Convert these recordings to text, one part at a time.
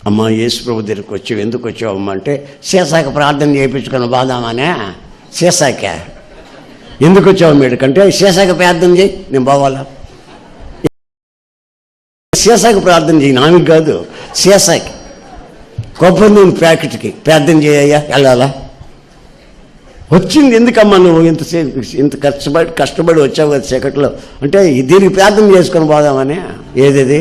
అమ్మ యేసు ప్రభు దగ్గరికి వచ్చావు, ఎందుకు వచ్చావు అమ్మ అంటే సీసాకి ప్రార్థన చేయించుకుని బాదామనే. సీసాకే ఎందుకు వచ్చావు మీడికంటే సీసాకి ప్రార్థన చేయి, నేను బావాలా. సీసాకి ప్రార్థన చేయి, నామికి కాదు, సీసాకి కొబ్బరి నూనె ప్యాకెట్కి ప్రార్థన చేయయ్యా వెళ్ళాలా. వచ్చింది ఎందుకమ్మా నువ్వు ఇంత కష్టపడి వచ్చావు కదా చీకట్లో అంటే దీనికి ప్రార్థన చేసుకొని పోదామని. ఏది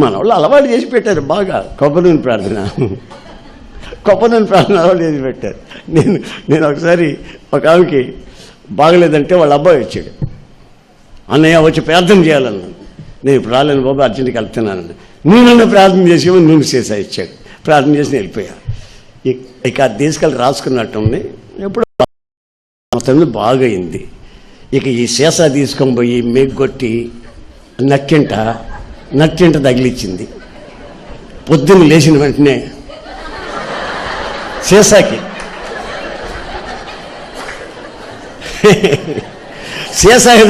మన వాళ్ళు అలవాటు చేసి పెట్టారు బాగా కొబ్బరి నూనె ప్రార్థన అలవాటు చేసి పెట్టారు. నేను ఒకసారి ఒక ఆమెకి బాగలేదంటే వాళ్ళ అబ్బాయి వచ్చాడు, అన్నయ్య వచ్చి ప్రార్థన చేయాలన్నాను. నేను ఇప్పుడు రాలేను బాబు, అర్జెంట్కి వెళ్తున్నాను. నూనె ప్రార్థన చేసి నూనె చేసా ఇచ్చాడు, ప్రార్థన చేసి వెళ్ళిపోయా. ఇక అది తీసుకెళ్ళి రాసుకున్నట్టుంది. ఎప్పుడు మొత్తం బాగా అయింది. ఇక ఈ సీసా తీసుకొని పోయి మేగ్గొట్టి నట్టింట తగిలిచ్చింది. పొద్దున్న లేచిన వెంటనే సీసాకి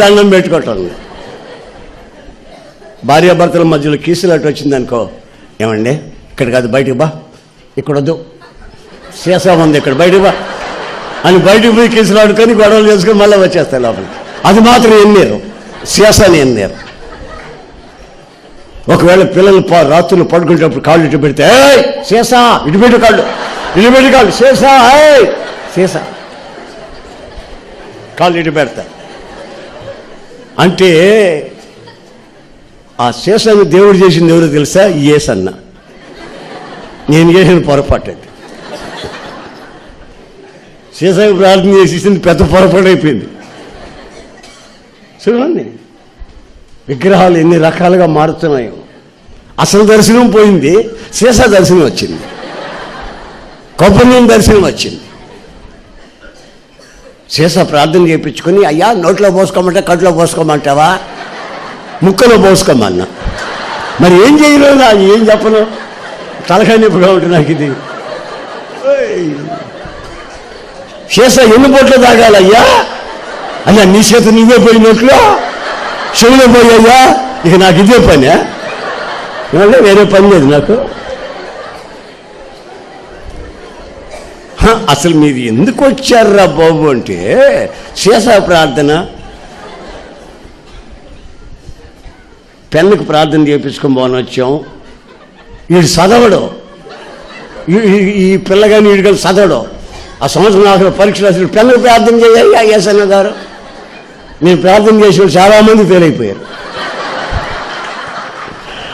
దండం పెట్టుకోవటం. భార్యాభర్తల మధ్యలో కీసులాట వచ్చిందనుకో, ఏమండి ఇక్కడ కాదు బయటికి బా, ఇక్కడ వద్దు, సీసా ఉంది ఇక్కడ బయటికి బా అని బయటికి పోయి కీసులాడుకొని గొడవలు చేసుకొని మళ్ళీ వచ్చేస్తాయి లోపలికి. అది మాత్రం ఎన్నేరు, సీసాని ఎన్నేరు. ఒకవేళ పిల్లలు రాత్రులు పడుకునేటప్పుడు కాళ్ళు ఇటు పెడితే సీసా ఇటు పెట్టి కాళ్ళు సీసా కాళ్ళు ఇటు పెడతా అంటే ఆ సీసాని దేవుడు చేసింది ఎవరో తెలుసా? యేసన్న. నేను చేసిన పొరపాటు అది. సీసాకి ప్రార్థన చేసేసింది పెద్ద పొరపాటు అయిపోయింది. చూడండి విగ్రహాలు ఎన్ని రకాలుగా మారుతున్నాయో. అసలు దర్శనం పోయింది, సీసా దర్శనం వచ్చింది, కొబ్బరి నూనె దర్శనం వచ్చింది. సీసా ప్రార్థన చేయించుకొని అయ్యా నోట్లో పోసుకోమంటే కట్లో పోసుకోమంటావా, ముక్కలో పోసుకోమన్నా. మరి ఏం చేయలేదు, ఏం చెప్పను, తలకాయ నొప్పిగా ఉంటుంది నాకు ఇది. సీసా ఎన్ని బొట్లు తాగాలయ్యా అయ్యా, నీ చేత నువ్వే పోయి నోట్లో చెవులో పోయాయ్యా. ఇక నాకు ఇదే పని, ఏమంటే వేరే పని లేదు నాకు. అసలు మీరు ఎందుకు వచ్చారా బాబు అంటే సీసా ప్రార్థన. పెన్నుకు ప్రార్థన చేయించుకొని పోని వచ్చాం. వీడు చదవడు, ఈ పిల్లగాని వీడు కలిసి చదవడు. ఆ సంవత్సరం ఆఖరి పరీక్ష రాసి పెన్నుకు ప్రార్థన చేయాలి యేసన్న గారు. నేను ప్రార్థన చేసేవాడు చాలామంది ఫెయిల్ అయిపోయారు.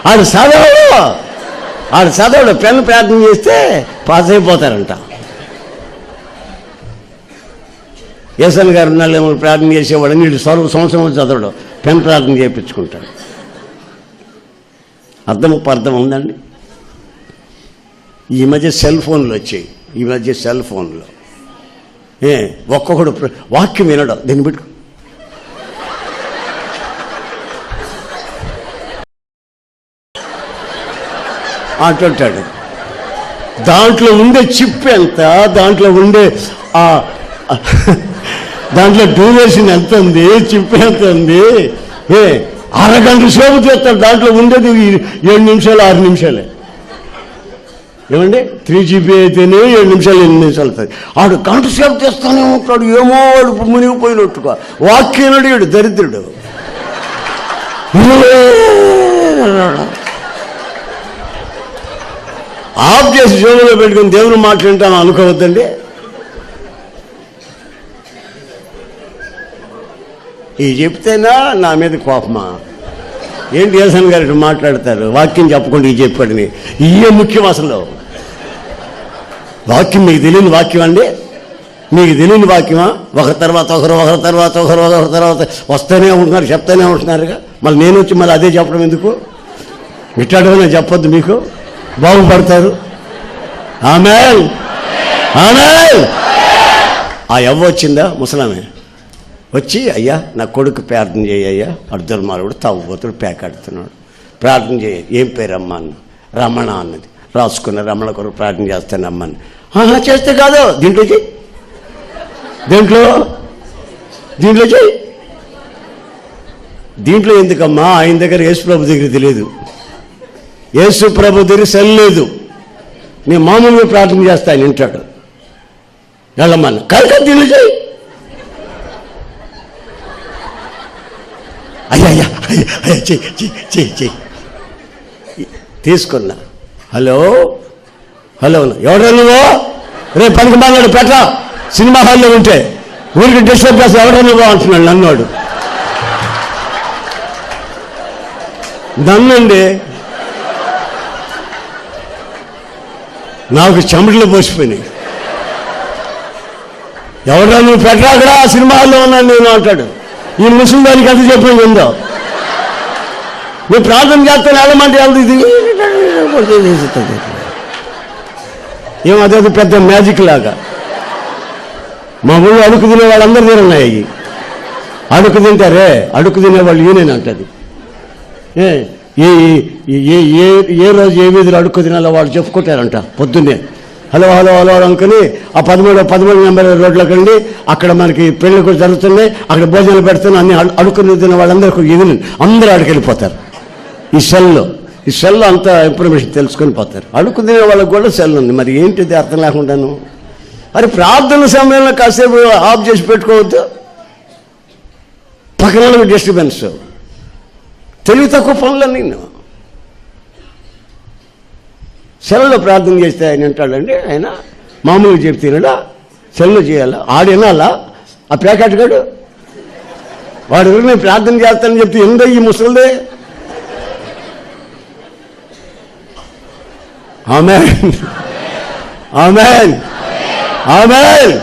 ఆడు చదవడు పెన్ను ప్రార్థన చేస్తే పాస్ అయిపోతారంట. యేసన్న గారు ఉన్నాళ్ళు ఏమో ప్రార్థన చేసేవాడు, వీళ్ళు సంవత్సరం చదవడు, పెన్ ప్రార్థన చేయించుకుంటాడు. అర్థం ఉందండి. ఈ మధ్య సెల్ ఫోన్లు వచ్చాయి, ఒక్కొక్కడు వాక్యం వినడం, దీన్ని పెట్టుకో అంటుంటాడు. దాంట్లో ఉండే చిప్ ఎంత, దాంట్లో ఉండే దాంట్లో డ్యూరేషన్ ఎంత ఉంది, చిప్ ఎంత ఉంది. అరగంట సేపు చేస్తాడు, దాంట్లో ఉండేది 7 నిమిషాలు 6 నిమిషాలే. ఏమండి 3GB అయితేనే 7 నిమిషాలు 8 నిమిషాలు అవుతుంది. ఆడు గంట సేపు చేస్తానే ఉంటాడు, ఏమో వాడు మునిగిపోయినట్టుగా. వాక్యం అడిగాడు దరిద్రుడు. ఆఫ్ చేసి జోబులో పెట్టుకుని దేవుని మాట్లాడతాను అనుకోవద్దండి. ఇది చెప్తేనా నా మీద కోపమా ఏంటి? యేసన్న గారు మాట్లాడతారు, వాక్యం చెప్పకుండా ఇది చెప్పాడని. ఇవే ముఖ్యం అసలు. వాక్యం మీకు తెలియని వాక్యం అండి, మీకు తెలియని వాక్యమా? ఒకరి తర్వాత ఒకరు వస్తూనే ఉంటున్నారు, చెప్తూనే ఉంటున్నారుగా. మళ్ళీ నేను వచ్చి మళ్ళీ అదే చెప్పడం ఎందుకు? ఇట్లాంటివన్నీ చెప్పొద్దు, మీకు బాగుపడతారు. ఆమేన్. ఆ యవ్వ వచ్చిందా ముసలామే వచ్చి, అయ్యా నా కొడుకు ప్రార్థన చేయ్యా, అర్ధర్మారుడు తాగుబోతుడు పేకాడుతున్నాడు, ప్రార్థన చేయ. ఏం పేరమ్మా అన్న? రమణ అన్నది. రాసుకున్న రమణ కొరకు ప్రార్థన చేస్తాను అమ్మని. చేస్తే కాదు, దీంట్లో చెయ్యి, దీంట్లో చెయ్యి. దీంట్లో ఎందుకమ్మా, ఆయన దగ్గర యేసు ప్రభు దగ్గర తెలియదు, యేసు ప్రభు దగ్గర సెల్ లేదు, నేను మామూలుగా ప్రార్థన చేస్తా, ఆయన వింటాడు. వెళ్ళమ్మన్న కనుక దీన్ని చేయి, అయ్యా చెయ్యి తీసుకున్నా. హలో హలో ఎవడో నువ్వు, రేపు పనికి మాట్లాడు పెట్ట సినిమా హాల్లో ఉంటే ఊరికి డిస్టర్బ్ చేస్తే ఎవడో నువ్వు అంటున్నాడు నన్నోడు. నన్నండి నాకు చెమటలు పోసిపోయినాయి. ఎవడో నువ్వు పెట్టరా అక్కడ సినిమా హాల్లో ఉన్నాను నేను అంటాడు. ఈ ముస్లిం దానికి ఎంత చెప్పింది ఉందో, నువ్వు ప్రార్థన చేస్తాను వెళ్ళమంటే వెళ్తుంది, ఏమో అదే పెద్ద మ్యాజిక్ లాగా. మా ఊళ్ళో అడుగు తినే వాళ్ళందరూ తిరున్నాయి అవి. అడుగు తింటారే, అడుగు తినేవాళ్ళు యూనియన్ అంటది. ఏ రోజు ఏ వీధిలో అడుక్కు తినాలో వాళ్ళు చెప్పుకుంటారంట పొద్దున్నే. హలో హలో హలో అనుకుని ఆ 13 నెంబర్ రోడ్లోకి వెళ్ళి అక్కడ మనకి పెళ్లి కూడా జరుగుతున్నాయి, అక్కడ భోజనాలు పెడుతున్నాయి, అన్ని అడుక్కుని తిన్న వాళ్ళందరూ యూనియన్ అందరూ అడుకెళ్ళిపోతారు. ఈ సెల్లో అంత ఇన్ఫర్మేషన్ తెలుసుకొని పోతారు. అడుక్కు తినే వాళ్ళకి కూడా సెల్ ఉంది. మరి ఏంటిది అర్థం లేకుండాను? మరి ప్రార్థన సమయంలో కాసేపు ఆఫ్ చేసి పెట్టుకోవద్దు, పక్కన డిస్టర్బెన్స్. తెలివి తక్కువ పనులన్నీ సెల్లో ప్రార్థన చేస్తే ఆయన వింటాడండి. ఆయన మామూలుగా చెప్తున్నాడా, సెల్లో చేయాలా, ఆడు వినాలా? ఆ ప్యాకెట్ గాడు వాడు నేను ప్రార్థన చేస్తానని చెప్తే ఎందో ఈ ముసలిదే. ఆమేన్ ఆమేన్ ఆమేన్.